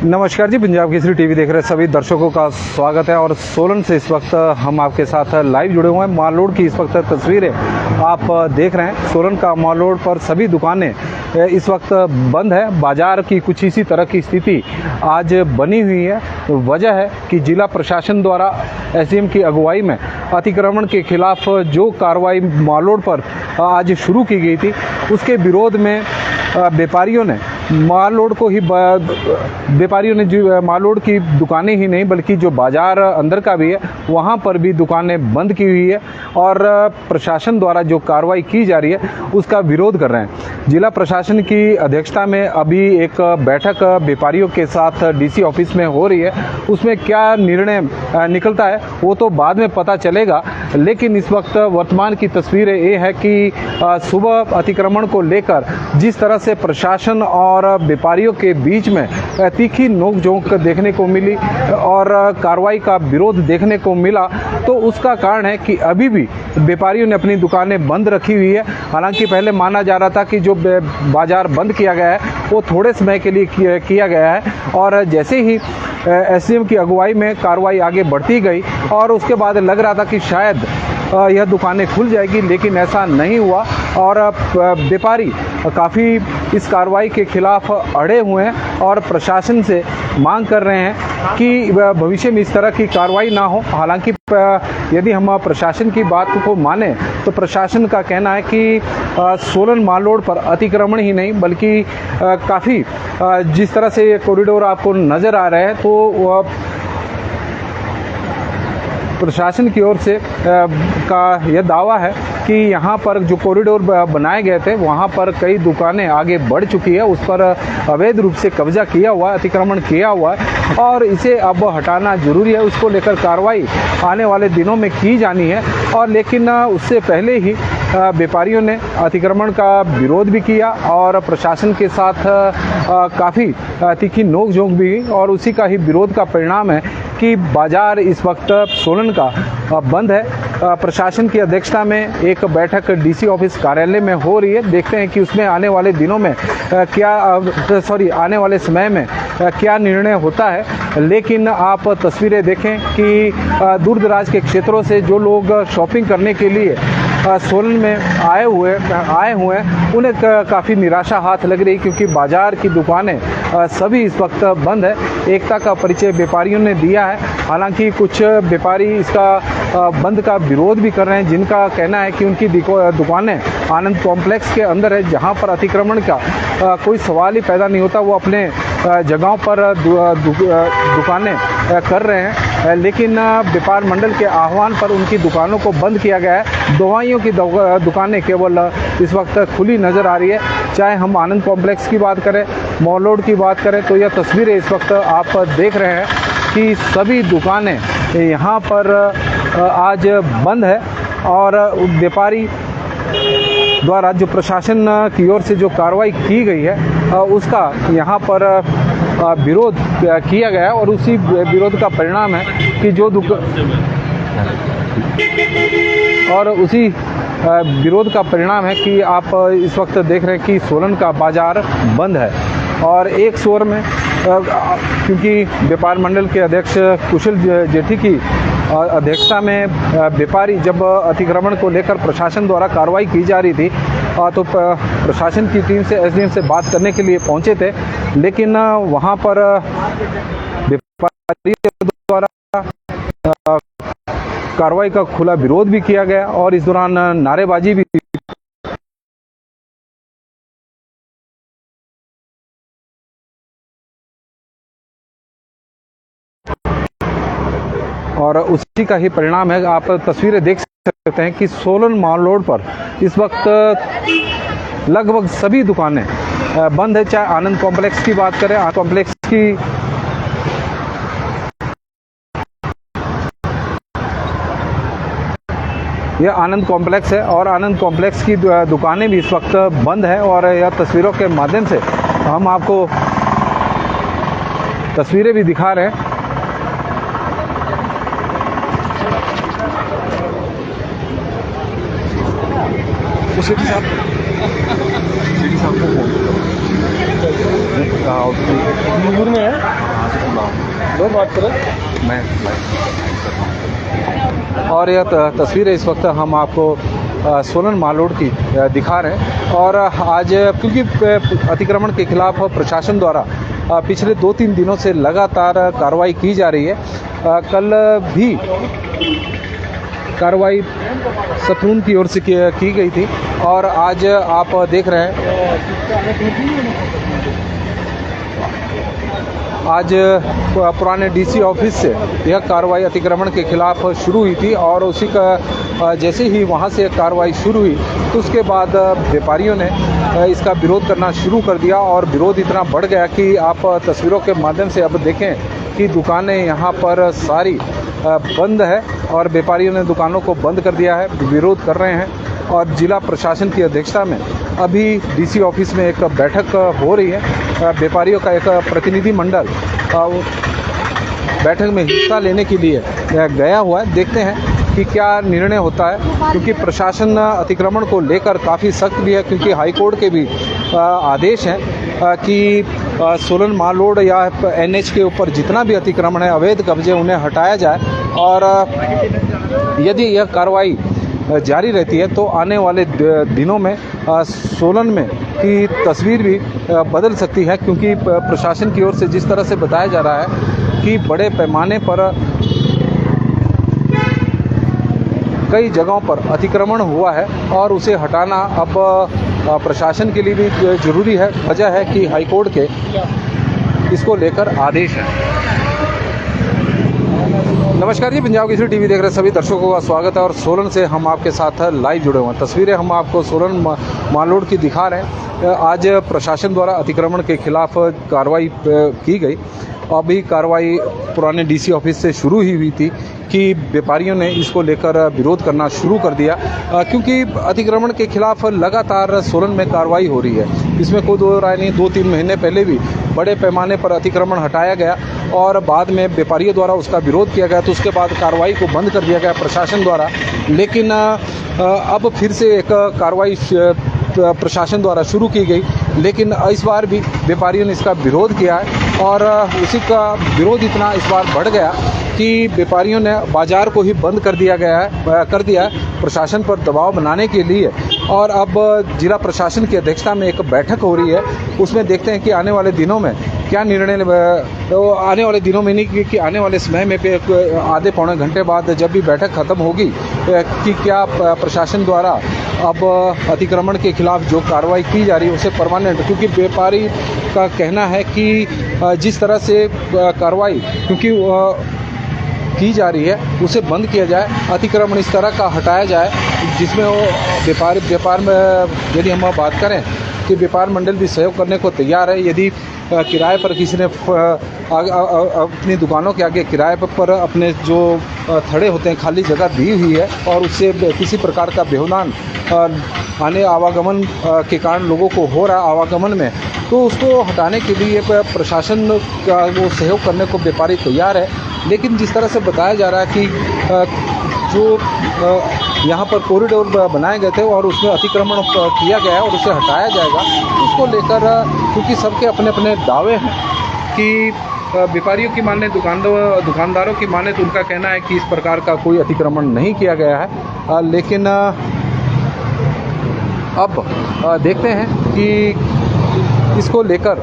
नमस्कार जी, पंजाब केसरी टीवी देख रहे सभी दर्शकों का स्वागत है। और सोलन से इस वक्त हम आपके साथ लाइव जुड़े हुए हैं। माल रोड की इस वक्त तस्वीरें आप देख रहे हैं। सोलन का माल रोड पर सभी दुकानें इस वक्त बंद है। बाजार की कुछ इसी तरह की स्थिति आज बनी हुई है। वजह है कि जिला प्रशासन द्वारा एसडीएम की अगुवाई में अतिक्रमण के खिलाफ जो कार्रवाई माल रोड पर आज शुरू की गई थी, उसके विरोध में व्यापारियों ने माल रोड को ही माल रोड की दुकानें ही नहीं बल्कि जो बाजार अंदर का भी है वहां पर भी दुकानें बंद की हुई है और प्रशासन द्वारा जो कार्रवाई की जा रही है उसका विरोध कर रहे हैं। जिला प्रशासन की अध्यक्षता में अभी एक बैठक व्यापारियों के साथ डीसी ऑफिस में हो रही है। उसमें क्या निर्णय निकलता है वो तो बाद में पता चलेगा, लेकिन इस वक्त वर्तमान की तस्वीरें ये है कि सुबह अतिक्रमण को लेकर जिस तरह से प्रशासन और व्यापारियों के बीच में तीखी नोकझोंक देखने को मिली और कार्रवाई का विरोध देखने को मिला, तो उसका कारण है कि अभी भी व्यापारियों ने अपनी दुकानें बंद रखी हुई है। हालांकि पहले माना जा रहा था कि जो बाजार बंद किया गया है वो थोड़े समय के लिए किया गया है और जैसे ही एसडीएम की अगुवाई में कार्रवाई आगे बढ़ती गई और उसके बाद लग रहा था कि शायद यह दुकानें खुल जाएगी, लेकिन ऐसा नहीं हुआ और व्यापारी काफ़ी इस कार्रवाई के खिलाफ अड़े हुए हैं और प्रशासन से मांग कर रहे हैं कि भविष्य में इस तरह की कार्रवाई ना हो। हालांकि यदि हम प्रशासन की बात को माने तो प्रशासन का कहना है कि सोलन माल रोड पर अतिक्रमण ही नहीं बल्कि काफ़ी जिस तरह से ये कॉरिडोर आपको नज़र आ रहे हैं तो प्रशासन की ओर से का यह दावा है कि यहाँ पर जो कॉरिडोर बनाए गए थे वहाँ पर कई दुकानें आगे बढ़ चुकी है, उस पर अवैध रूप से कब्जा किया हुआ है, अतिक्रमण किया हुआ है और इसे अब हटाना जरूरी है। उसको लेकर कार्रवाई आने वाले दिनों में की जानी है। और लेकिन उससे पहले ही व्यापारियों ने अतिक्रमण का विरोध भी किया और प्रशासन के साथ काफ़ी तीखी नोकझोंक भी, और उसी का ही विरोध का परिणाम है कि बाजार इस वक्त सोलन का बंद है। प्रशासन की अध्यक्षता में एक बैठक डीसी ऑफिस कार्यालय में हो रही है। देखते हैं कि उसमें आने वाले दिनों में आने वाले समय में क्या निर्णय होता है। लेकिन आप तस्वीरें देखें कि दूर दराज के क्षेत्रों से जो लोग शॉपिंग करने के लिए सोलन में आए हुए हैं उन्हें काफ़ी निराशा हाथ लग रही, क्योंकि बाजार की दुकानें सभी इस वक्त बंद है। एकता का परिचय व्यापारियों ने दिया है। हालांकि कुछ व्यापारी इसका बंद का विरोध भी कर रहे हैं, जिनका कहना है कि उनकी दुकानें आनंद कॉम्प्लेक्स के अंदर है, जहां पर अतिक्रमण का कोई सवाल ही पैदा नहीं होता। वो अपने जगहों पर दुकानें कर रहे हैं, लेकिन व्यापार मंडल के आह्वान पर उनकी दुकानों को बंद किया गया है। दवाइयों की दुकानें केवल इस वक्त खुली नज़र आ रही है। चाहे हम आनंद कॉम्प्लेक्स की बात करें, मॉल रोड की बात करें, तो यह तस्वीरें इस वक्त आप देख रहे हैं कि सभी दुकानें यहाँ पर आज बंद है और व्यापारी द्वारा जो प्रशासन की ओर से जो कार्रवाई की गई है उसका यहाँ पर विरोध किया गया है और उसी विरोध का परिणाम है कि जो उसी विरोध का परिणाम है कि आप इस वक्त देख रहे हैं कि सोलन का बाजार बंद है। और एक शोर में क्योंकि व्यापार मंडल के अध्यक्ष कुशल जेठी की अध्यक्षता में व्यापारी जब अतिक्रमण को लेकर प्रशासन द्वारा कार्रवाई की जा रही थी तो प्रशासन की टीम से एसडीएम से बात करने के लिए पहुंचे थे, लेकिन वहां पर व्यापारी द्वारा कार्रवाई का खुला विरोध भी किया गया और इस दौरान नारेबाजी भी और उसी का ही परिणाम है। आप तस्वीरें देख सकते हैं कि सोलन माल रोड पर इस वक्त लगभग सभी दुकानें बंद है। चाहे आनंद कॉम्प्लेक्स की बात करें, आनंद कॉम्प्लेक्स की यह आनंद कॉम्प्लेक्स है और आनंद कॉम्प्लेक्स की दुकानें भी इस वक्त बंद है। और यह तस्वीरों के माध्यम से हम आपको तस्वीरें भी दिखा रहे हैं। साहब को फोन में है। दो बात करें मैं। और यह तस्वीर है इस वक्त हम आपको सोलन माल रोड की दिखा रहे हैं। और आज क्योंकि अतिक्रमण के खिलाफ प्रशासन द्वारा पिछले 2-3 दिनों से लगातार कार्रवाई की जा रही है। कल भी कार्रवाई सतून की ओर से की गई थी और आज आप देख रहे हैं आज पुराने डीसी ऑफिस से यह कार्रवाई अतिक्रमण के खिलाफ शुरू हुई थी और उसी का जैसे ही वहां से कार्रवाई शुरू हुई तो उसके बाद व्यापारियों ने इसका विरोध करना शुरू कर दिया और विरोध इतना बढ़ गया कि आप तस्वीरों के माध्यम से अब देखें कि दुकानें यहाँ पर सारी बंद है और व्यापारियों ने दुकानों को बंद कर दिया है, विरोध कर रहे हैं। और जिला प्रशासन की अध्यक्षता में अभी डीसी ऑफिस में एक बैठक हो रही है। व्यापारियों का एक प्रतिनिधि मंडल बैठक में हिस्सा लेने के लिए गया हुआ है। देखते हैं कि क्या निर्णय होता है, क्योंकि प्रशासन अतिक्रमण को लेकर काफ़ी सख्त भी है, क्योंकि हाईकोर्ट के भी आदेश हैं कि सोलन माल रोड या NH के ऊपर जितना भी अतिक्रमण है, अवैध कब्जे, उन्हें हटाया जाए। और यदि यह कार्रवाई जारी रहती है तो आने वाले दिनों में सोलन में की तस्वीर भी बदल सकती है, क्योंकि प्रशासन की ओर से जिस तरह से बताया जा रहा है कि बड़े पैमाने पर कई जगहों पर अतिक्रमण हुआ है और उसे हटाना अब प्रशासन के लिए भी ज़रूरी है। वजह है कि हाईकोर्ट के इसको लेकर आदेश है। नमस्कार जी, पंजाब केसरी टीवी देख रहे सभी दर्शकों का स्वागत है और सोलन से हम आपके साथ लाइव जुड़े हुए हैं। तस्वीरें हम आपको सोलन माल रोड की दिखा रहे हैं। आज प्रशासन द्वारा अतिक्रमण के खिलाफ कार्रवाई की गई। अभी कार्रवाई पुराने डीसी ऑफिस से शुरू ही हुई थी कि व्यापारियों ने इसको लेकर विरोध करना शुरू कर दिया, क्योंकि अतिक्रमण के खिलाफ लगातार सोलन में कार्रवाई हो रही है। इसमें कोई दो राय नहीं। 2-3 महीने पहले भी बड़े पैमाने पर अतिक्रमण हटाया गया और बाद में व्यापारियों द्वारा उसका विरोध किया गया, तो उसके बाद कार्रवाई को बंद कर दिया गया प्रशासन द्वारा। लेकिन अब फिर से एक कार्रवाई प्रशासन द्वारा शुरू की गई, लेकिन इस बार भी व्यापारियों ने इसका विरोध किया है और उसी का विरोध इतना इस बार बढ़ गया कि व्यापारियों ने बाज़ार को ही बंद कर दिया है प्रशासन पर दबाव बनाने के लिए। और अब जिला प्रशासन की अध्यक्षता में एक बैठक हो रही है, उसमें देखते हैं कि आने वाले दिनों में क्या निर्णय, तो आने वाले दिनों में नहीं कि आने वाले समय में आधे पौने घंटे बाद जब भी बैठक ख़त्म होगी कि क्या प्रशासन द्वारा अब अतिक्रमण के खिलाफ जो कार्रवाई की जा रही है उसे परमानेंट, क्योंकि व्यापारी का कहना है कि जिस तरह से कार्रवाई क्योंकि की जा रही है उसे बंद किया जाए, अतिक्रमण इस तरह का हटाया जाए जिसमें वो व्यापार में यदि हम बात करें कि व्यापार मंडल भी सहयोग करने को तैयार है। यदि किराए पर किसी ने अपनी दुकानों के आगे किराए पर अपने जो थड़े होते हैं खाली जगह दी हुई है और उससे किसी प्रकार का बेहुदान आने आवागमन के कारण लोगों को हो रहा आवागमन में, तो उसको हटाने के लिए प्रशासन का वो सहयोग करने को व्यापारी तैयार है। लेकिन जिस तरह से बताया जा रहा है कि जो यहाँ पर कॉरिडोर बनाए गए थे और उसमें अतिक्रमण किया गया है और उसे हटाया जाएगा, उसको लेकर क्योंकि सबके अपने अपने दावे हैं कि व्यापारियों की माने, दुकानदारों की माने तो उनका कहना है कि इस प्रकार का कोई अतिक्रमण नहीं किया गया है। लेकिन अब देखते हैं कि इसको लेकर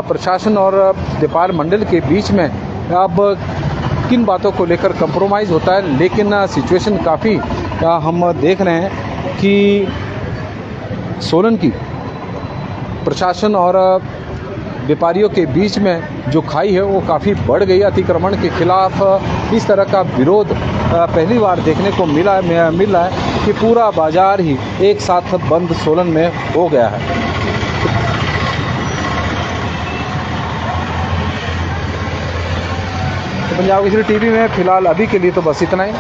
प्रशासन और व्यापार मंडल के बीच में अब किन बातों को लेकर कंप्रोमाइज़ होता है। लेकिन सिचुएशन काफ़ी हम देख रहे हैं कि सोलन की प्रशासन और व्यापारियों के बीच में जो खाई है वो काफ़ी बढ़ गई। अतिक्रमण के खिलाफ इस तरह का विरोध पहली बार देखने को मिल रहा है कि पूरा बाज़ार ही एक साथ बंद सोलन में हो गया है। पंजाब केसरी टीवी में फ़िलहाल अभी के लिए तो बस इतना ही।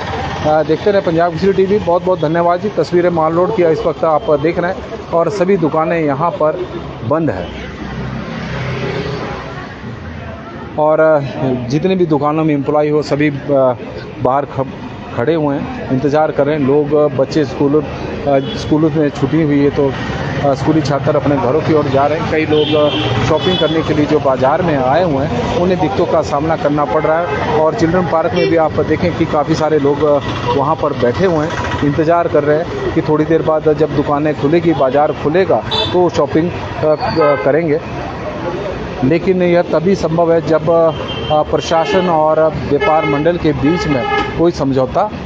देखते रहे पंजाब केसरी टीवी। बहुत बहुत धन्यवाद जी। तस्वीरें माल रोड की इस वक्त आप देख रहे हैं और सभी दुकानें यहाँ पर बंद है और जितने भी दुकानों में एम्प्लॉय हो सभी बाहर खड़े हुए हैं, इंतज़ार कर रहे हैं। लोग बच्चे स्कूलों में छुट्टी हुई है तो स्कूली छात्र अपने घरों की ओर जा रहे हैं। कई लोग शॉपिंग करने के लिए जो बाज़ार में आए हुए हैं उन्हें दिक्कतों का सामना करना पड़ रहा है। और चिल्ड्रन पार्क में भी आप देखें कि काफ़ी सारे लोग वहाँ पर बैठे हुए हैं, इंतज़ार कर रहे हैं कि थोड़ी देर बाद जब दुकानें खुलेगी, बाज़ार खुलेगा तो शॉपिंग करेंगे। लेकिन यह तभी संभव है जब प्रशासन और व्यापार मंडल के बीच में कोई समझौता